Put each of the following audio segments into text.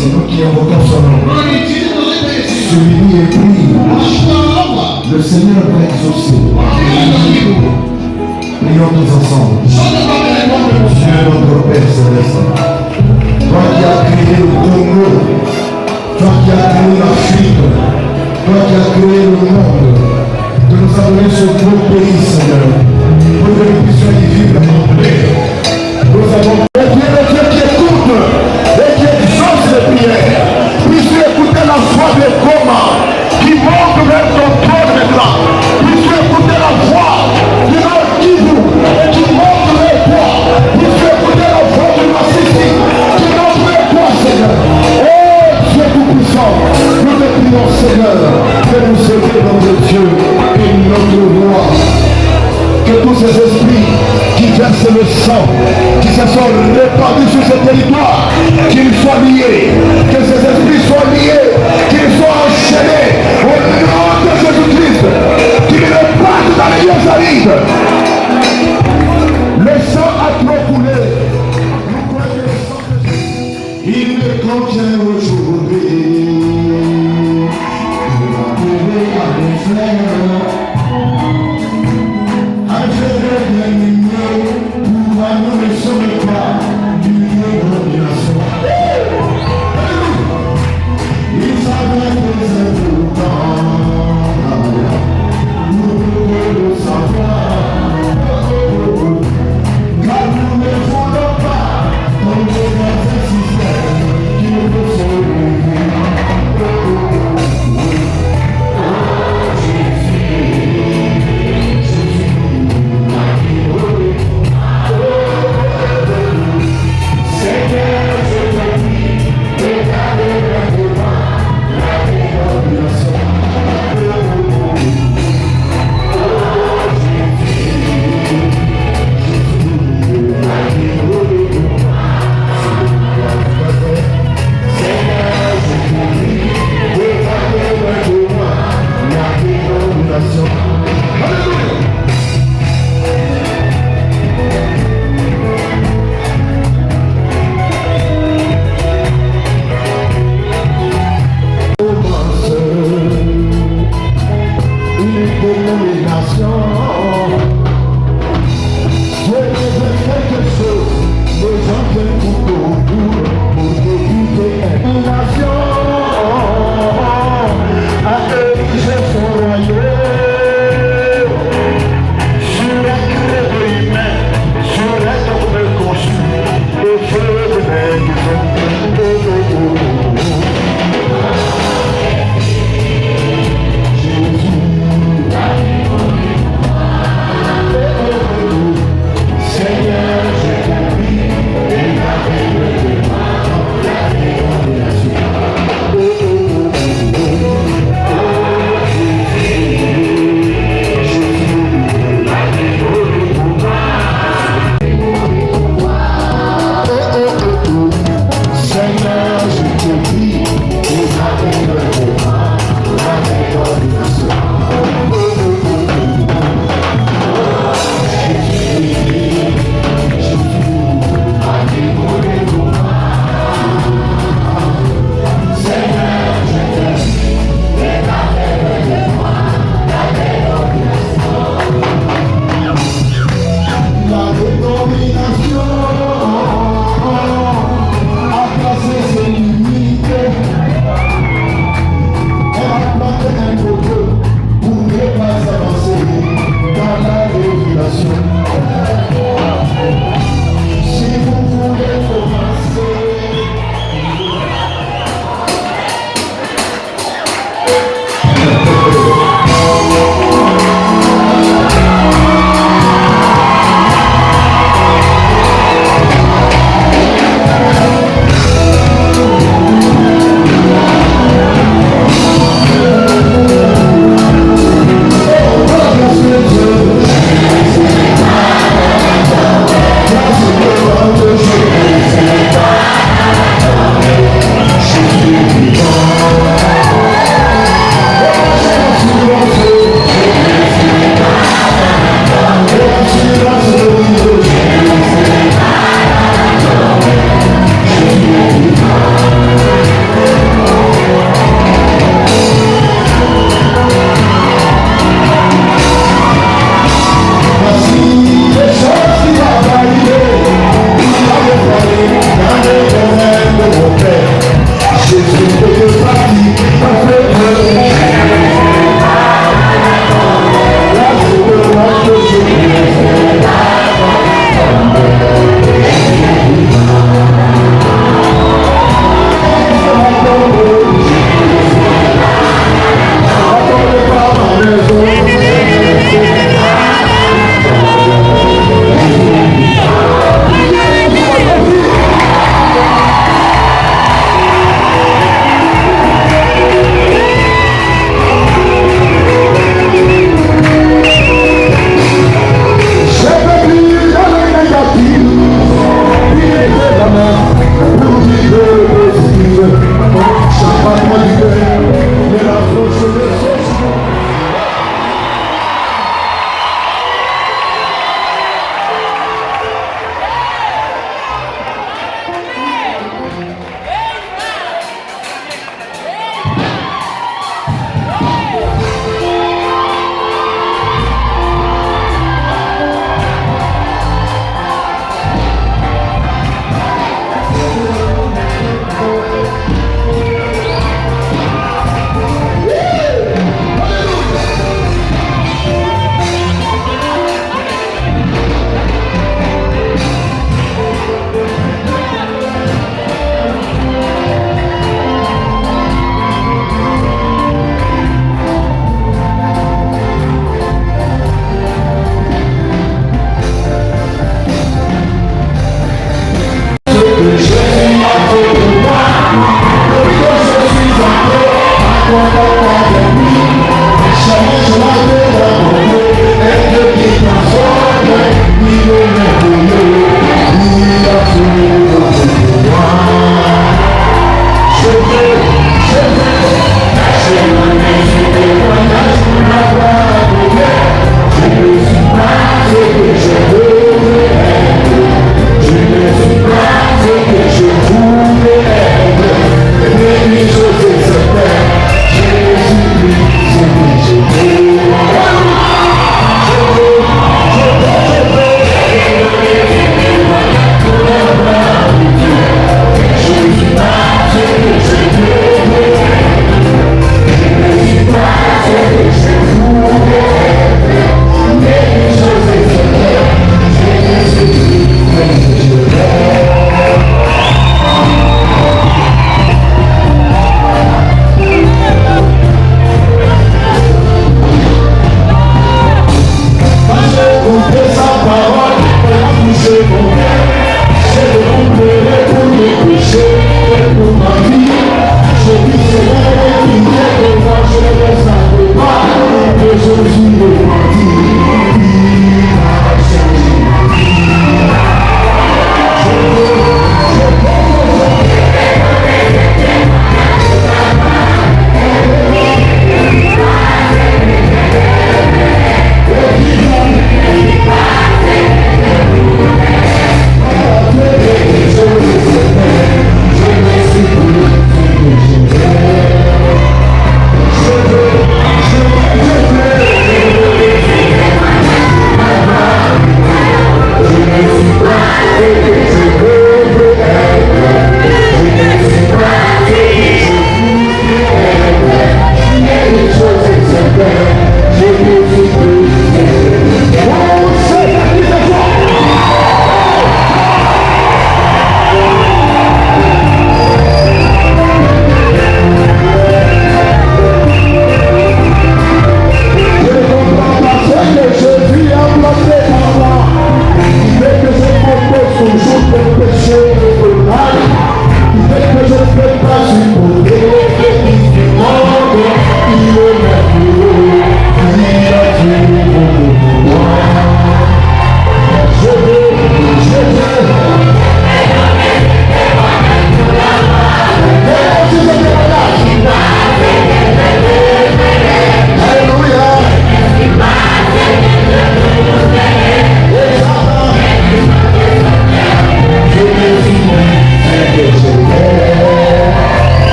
c'est nous qui invoquons son nom. Celui et prie. Le Seigneur va exaucer. Prions tous ensemble. Dieu notre Père Céleste, toi qui as créé le Congo, toi qui as créé l'Afrique, toi qui as créé le monde, tu nous as donné ce beau pays, Seigneur, pour que nous puissions y vivre en paix. Nous avons Dieu, le Dieu qui écoute et qui exauce les prières. Puisses-tu écouter la voix des communs qui monte vers ton trône maintenant. Puisses-tu écouter la voix du Nord Kivu et qui monte vers toi. Puisses-tu écouter la voix du Massissi qui monte vers toi, Seigneur. Oh Dieu tout-puissant, nous te prions, Seigneur, de nous aider, notre Dieu, et notre roi. Que tous ces esprits qui versent le sang, qui se sont répandus sur ce territoire, qu'ils soient liés, que ces esprits soient liés, qu'ils soient enchaînés au nom de Jésus-Christ, qu'ils repartent dans les lieux arides. Le sang a trop coulé. Nous croyons que le sang de Jésus, il me contient aujourd'hui. Il va trouver à mes frères. Nous ne sommes pas du lieu de domination. Ils avaient des importants. Nous pouvons le savoir. Car nous ne voulons pas tomber dans un système qui ne peut sauver. Oh Jésus.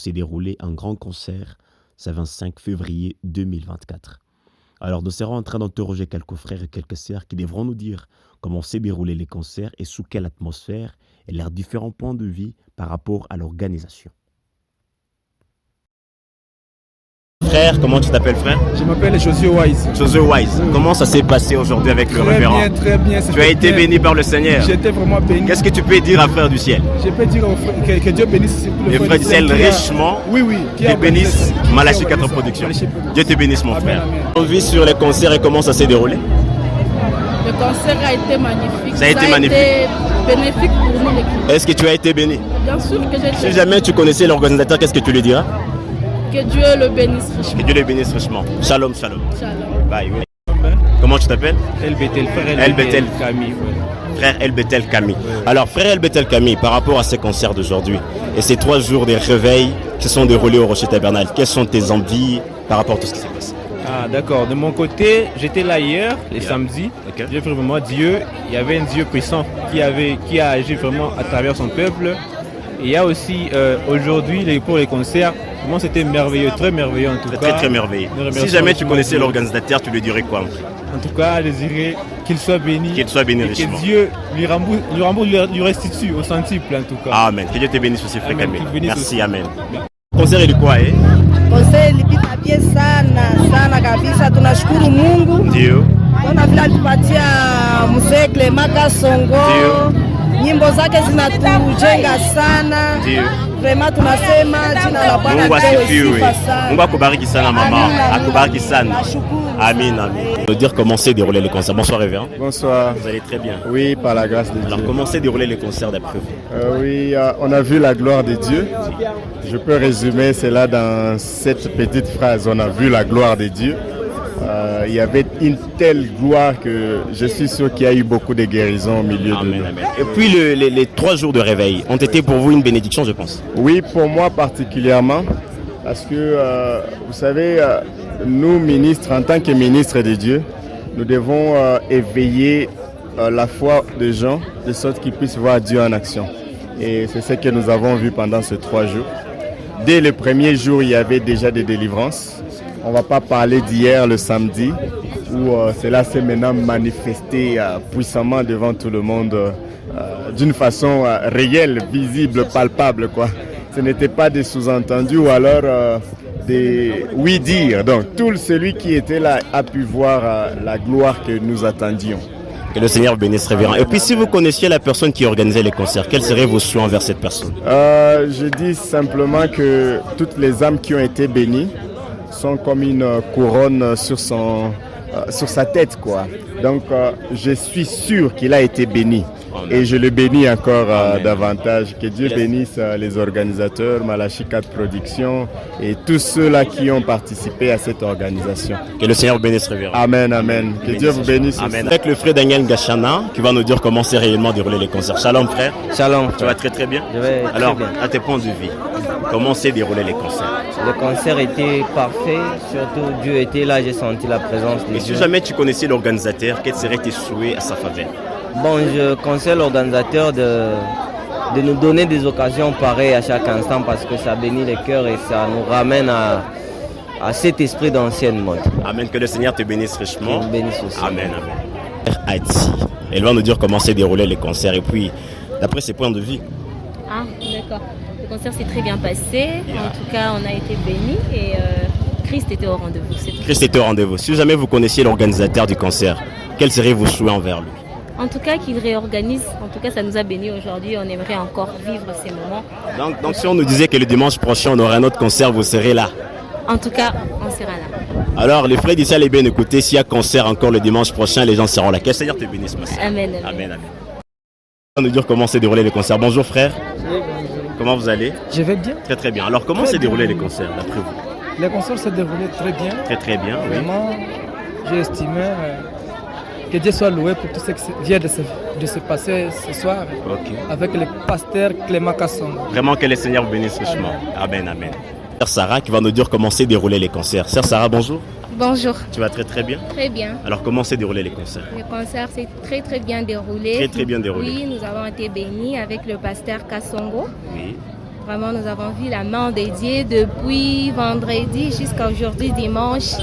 s'est déroulé un grand concert ce 25 février 2024. Alors, nous serons en train d'interroger quelques frères et quelques sœurs qui devront nous dire comment s'est déroulé les concerts et sous quelle atmosphère et leurs différents points de vue par rapport à l'organisation. Frère, comment tu t'appelles, frère? Je m'appelle Josué Wise. Josué Wise, comment ça s'est passé aujourd'hui avec le révérend? Très bien. Tu as été béni par le Seigneur. J'étais vraiment béni. Qu'est-ce que tu peux dire à frère du ciel? Je peux dire que Dieu bénisse les frères du ciel richement. Oui. Dieu bénisse Malachie 4 Productions. Dieu te bénisse, mon frère. On vit sur les concerts et comment ça s'est déroulé? Le concert a été magnifique. Ça a été magnifique. Été bénéfique pour nous, l'équipe. Est-ce que tu as été béni? Bien sûr que j'ai été. Si jamais tu connaissais l'organisateur, qu'est-ce que tu lui diras? Que Dieu le bénisse richement. Que Dieu le bénisse richement. Shalom. Shalom. Bye. Comment tu t'appelles? El Bethel, frère El Bethel Camille. Frère El Bethel Camille. Alors, frère El Bethel Camille, par rapport à ces concerts d'aujourd'hui et ces 3 jours de réveil qui sont déroulés au Rocher Tabernacle, quelles sont tes envies par rapport à tout ce qui s'est passé? Ah, d'accord. De mon côté, j'étais là hier, les samedis. Okay. J'ai vu vraiment Dieu. Il y avait un Dieu puissant qui a agi vraiment à travers son peuple. Et il y a aussi aujourd'hui pour les concerts. Vraiment, c'était merveilleux, très merveilleux en tout cas. Très merveilleux. Si jamais tu connaissais l'organisateur, tu lui dirais quoi? En tout cas, je dirais qu'il soit béni. Qu'il soit béni et richement. Que Dieu lui restitue au centuple en tout cas. Amen. Que Dieu te bénisse aussi, frère Camille. Merci, aussi. amen. Concert ilikuwa Concert ilipita bien sana kabisa, tunashukuru Mungu. Ndio. Ona vile alitupatia mzee Clement Kasongo. Nyimbo zake zinatujenga sana. Ndio. Vraiment tunasema jina la Bwana asifiwe. Mungu akubariki sana mama, akubariki sana. Amen. De dire comment s'est déroulé le concert. Bonsoir révérend. Bonsoir. Vous allez très bien. Oui, par la grâce de Dieu. Alors comment s'est déroulé le concert d'après vous? Oui, on a vu la gloire de Dieu. Je peux résumer cela dans cette petite phrase. On a vu la gloire de Dieu. Il y avait une telle gloire que je suis sûr qu'il y a eu beaucoup de guérisons au milieu de nous. Amen. Et puis les 3 jours de réveil ont été pour vous une bénédiction, je pense. Oui, pour moi particulièrement. Parce que, vous savez, nous ministres, en tant que ministres de Dieu, nous devons éveiller la foi des gens de sorte qu'ils puissent voir Dieu en action. Et c'est ce que nous avons vu pendant ces 3 jours. Dès le premier jour, il y avait déjà des délivrances. On ne va pas parler d'hier, le samedi, où cela s'est maintenant manifesté puissamment devant tout le monde d'une façon réelle, visible, palpable, quoi. Ce n'était pas des sous-entendus ou alors des oui-dire. Donc, tout celui qui était là a pu voir la gloire que nous attendions. Que le Seigneur bénisse révérend. Et puis si vous connaissiez la personne qui organisait les concerts, quels seraient vos souhaits envers cette personne? Je dis simplement que toutes les âmes qui ont été bénies sont comme une couronne sur sa tête, quoi. Donc je suis sûr qu'il a été béni. Et je le bénis encore davantage. Que Dieu bénisse les organisateurs, Malachie 4 Productions et tous ceux-là qui ont participé à cette organisation. Que le Seigneur bénisse révérend. Amen. Que Dieu vous bénisse. Amen. Avec le frère Daniel Gachana qui va nous dire comment s'est réellement déroulé les concerts. Shalom frère. Shalom. Tu vas très bien? Je vais Alors, très bien. à tes points de vue, comment s'est déroulé les concerts? Le concert était parfait, surtout Dieu était là, j'ai senti la présence de Et Dieu. si jamais tu connaissais l'organisateur, quels seraient tes souhaits à sa faveur? Bon, je conseille l'organisateur de nous donner des occasions pareilles à chaque instant parce que ça bénit les cœurs et ça nous ramène à cet esprit d'ancienne mode. Amen, que le Seigneur te bénisse richement. Qu'il me bénisse aussi. Amen. Haïti. Elle va nous dire comment s'est déroulé les concerts et puis, d'après ses points de vue. Ah, d'accord. Le concert s'est très bien passé. En tout cas, on a été bénis et Christ était au rendez-vous. Christ était au rendez-vous. Si jamais vous connaissiez l'organisateur du concert, quels seraient vos souhaits envers lui? En tout cas, qu'il réorganise. En tout cas, ça nous a bénis aujourd'hui. On aimerait encore vivre ces moments. Donc si on nous disait que le dimanche prochain, on aurait un autre concert, vous serez là? En tout cas, on sera là. Alors, les frères d'ici, allez bien écouter. S'il y a concert encore le dimanche prochain, les gens seront là. Que le Seigneur te bénisse, ma sœur. Amen. On va nous dire comment s'est déroulé le concert. Bonjour frère. Oui, bonjour. Comment vous allez? Je vais bien. Très bien. Alors, comment s'est déroulé les concerts d'après vous? Les concerts s'est déroulé très bien. Très bien, oui. Vraiment, j'ai estimé que Dieu soit loué pour tout ce qui vient de se passer ce soir avec le pasteur Clement Kasongo. Vraiment que le Seigneur vous bénisse richement. Amen. Sœur Sarah qui va nous dire comment s'est déroulé les concerts. Sœur Sarah, bonjour. Bonjour. Tu vas très bien? Très bien. Alors comment s'est déroulé les concerts? Le concert s'est très bien déroulé. Très bien déroulé. Oui, nous avons été bénis avec le pasteur Kasongo. Oui. Vraiment, nous avons vu la main dédiée depuis vendredi jusqu'à aujourd'hui, dimanche.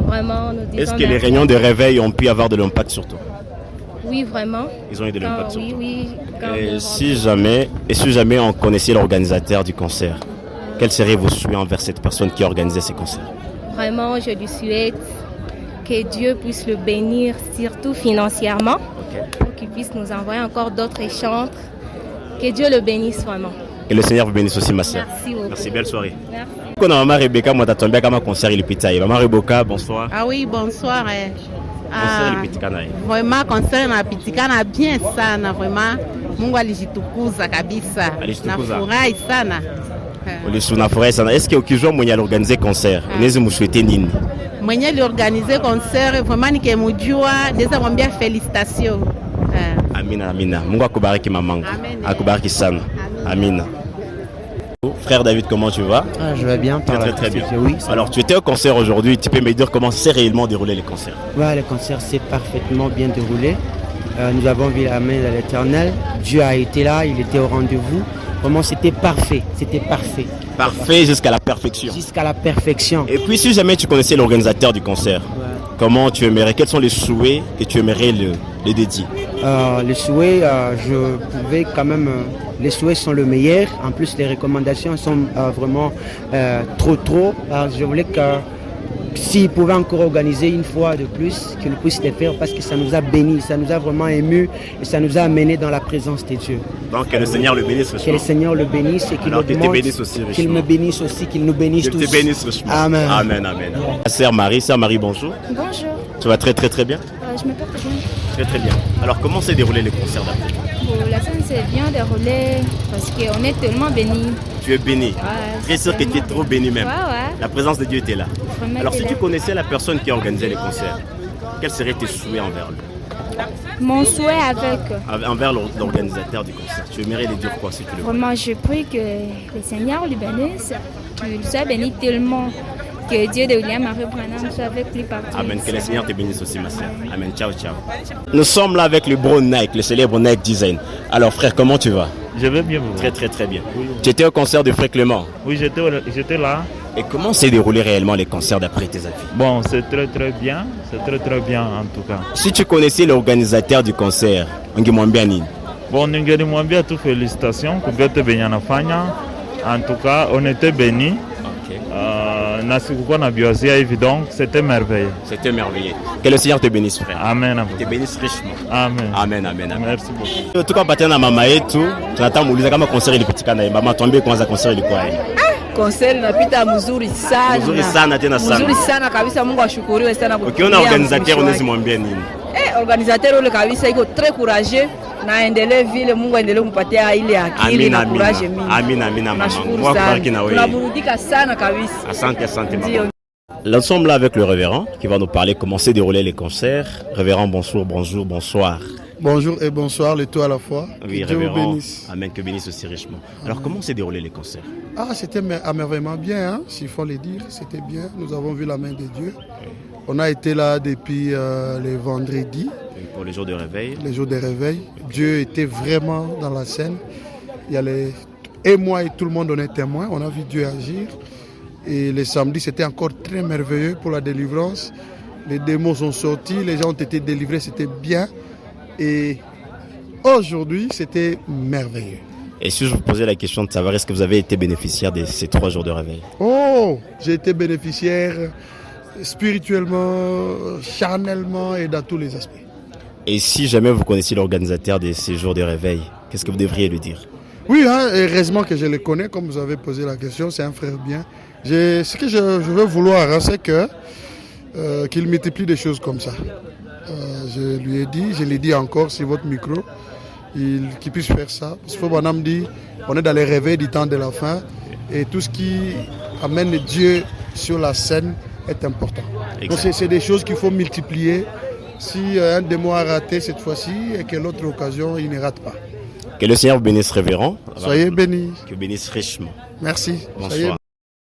Vraiment, nous disons Est-ce que les merci. réunions de réveil ont pu avoir de l'impact sur toi? Oui, vraiment. Ils ont eu de l'impact sur Oui, toi. oui. Quand Et nous si jamais on connaissait l'organisateur du concert, quels seraient vos souhaits envers cette personne qui a organisé ces concerts? Vraiment, je lui souhaite que Dieu puisse le bénir, surtout financièrement, pour qu'il puisse nous envoyer encore d'autres chantres. Que Dieu le bénisse vraiment. Que le Seigneur vous bénisse aussi, ma soeur. Merci beaucoup. Merci, belle soirée. Merci. On a Maman Rebecca, moi t'attends bien comme un concert il pita. Maman Rebecca, bonsoir. Ah oui, bonsoir. Concert il pitikana. Vraiment concert na pitikana bien sana vraiment. Mungu alijitukuza kabisa. Alijitukuza. Nafurahi sana. Unafurahi sana. Est-ce que ukijua mwenye aliorganize concert, unaweza mshuete nini? Mwenye aliorganize concert vraiment nikemujua, naweza mwambia felicitation. Amina, amina. Mungu akubariki mamangu. Amen. Akubariki sana. Amina. Frère David, comment tu vas? Je vais bien. Très bien. Oui, alors, tu étais au concert aujourd'hui. Tu peux me dire comment s'est réellement déroulé les concerts? Ouais, le concert s'est parfaitement bien déroulé. Nous avons vu la main de l'Éternel. Dieu a été là, il était au rendez-vous. Vraiment, c'était parfait. C'était parfait. Parfait jusqu'à la perfection. Jusqu'à la perfection. Et puis, si jamais tu connaissais l'organisateur du concert, comment tu aimerais, quels sont les souhaits que tu aimerais le dédier? Les souhaits, je pouvais quand même. Les souhaits sont le meilleur. En plus, les recommandations sont vraiment trop. Je voulais que s'il pouvait encore organiser une fois de plus, qu'il puisse le faire parce que ça nous a bénis, ça nous a vraiment émus et ça nous a amenés dans la présence de Dieu. Donc que le Seigneur le bénisse richement. Que le Seigneur le bénisse et qu'il nous bénisse aussi, qu'il me bénisse aussi, qu'il nous bénisse tous. Qu'il te bénisse richement. Amen. Amen, amen. Sœur Marie, bonjour. Bonjour. Tu vas très bien? Je m'appelle Jean. Très bien. Alors comment s'est déroulé le concert d'après? La scène s'est bien déroulée parce qu'on est tellement bénis. Tu es béni. Ouais, Très sûr que tu es trop béni même. Ouais. La présence de Dieu était là. Vraiment Alors si était tu là. connaissais la personne qui a organisé les concerts, quels seraient tes souhaits envers lui? Mon souhait avec. Envers l'organisateur du concert. Tu aimerais lui dire quoi si tu le vois? Vraiment, je prie que le Seigneur lui bénisse, qu'il soit béni tellement, que Dieu de William Marie Branham soit avec lui partout. Amen. Que le Seigneur te bénisse aussi, ma soeur. Amen. Ciao. Nous sommes là avec le bro Nike, le célèbre Nike Design. Alors frère, comment tu vas? Je vais bien. Très bien. Oui. Tu étais au concert de Frère Clément? Oui, j'étais là. Et comment s'est déroulé réellement les concerts d'après tes avis? Bon, c'est très bien. C'est très bien en tout cas. Si tu connaissais l'organisateur du concert, ungemwambia nini? Bon, ningelimwambia tu félicitations kubyote benye anafanya. En tout cas, on était bénis. Na sikukuwa na biwazia hivi, donc c'était merveilleux. C'était merveilleux. Que le Seigneur te bénisse, frère. Amen. Te bénisse richement. Amen. Merci beaucoup. Tuko patana na mama yetu, tunataka muuliza kama concert ilipitikana. Mama, tuambie kwanza concert ilikuwa aje? Concert inapita mzuri sana. Mzuri sana tena sana. Mzuri sana kabisa, Mungu ashukuriwe sana kwa. Ukiona organisateur unaweza mwambia nini? Organisateur ule kabisa iko très courageux na aendelee vile, Mungu aendelee kumpatia ile akili na courage mingi. Amina mama. Mungu bariki na wewe. Tunaburudika sana kabisa. Asante mama. Nous sommes là avec le révérend qui va nous parler comment s'est déroulé les concerts. Révérend, bonsoir. Bonjour et bonsoir, les deux à la fois. Oui, que Dieu vous révérend. bénisse. Amen, que bénisse aussi richement. Alors, comment s'est déroulé les concerts? C'était à merveillement bien, s'il faut le dire. C'était bien. Nous avons vu la main de Dieu. On a été là depuis les vendredis. Pour les jours de réveil. Les jours de réveil. Dieu était vraiment dans la scène. Et moi et tout le monde, on est témoins. On a vu Dieu agir. Et le samedi, c'était encore très merveilleux pour la délivrance. Les démons sont sortis, les gens ont été délivrés, c'était bien. Et aujourd'hui, c'était merveilleux. Et si je vous posais la question de savoir, est-ce que vous avez été bénéficiaire de ces 3 jours de réveil? J'ai été bénéficiaire spirituellement, charnellement et dans tous les aspects. Et si jamais vous connaissiez l'organisateur de ces jours de réveil, qu'est-ce que vous devriez lui dire? Oui, heureusement que je le connais, comme vous avez posé la question, c'est un frère bien. Ce que je veux vouloir, c'est qu'il multiplie des choses comme ça. Je lui ai dit, je l'ai dit encore sur votre micro, qu'il puisse faire ça. Parce que Bonhomme dit, on est dans les réveils du temps de la fin et tout ce qui amène Dieu sur la scène est important. Donc c'est des choses qu'il faut multiplier. Si un démon a raté cette fois-ci et que l'autre occasion, il ne rate pas. Que le Seigneur vous bénisse, révérend. Soyez bénis. Que bénisse richement. Merci. Bonsoir.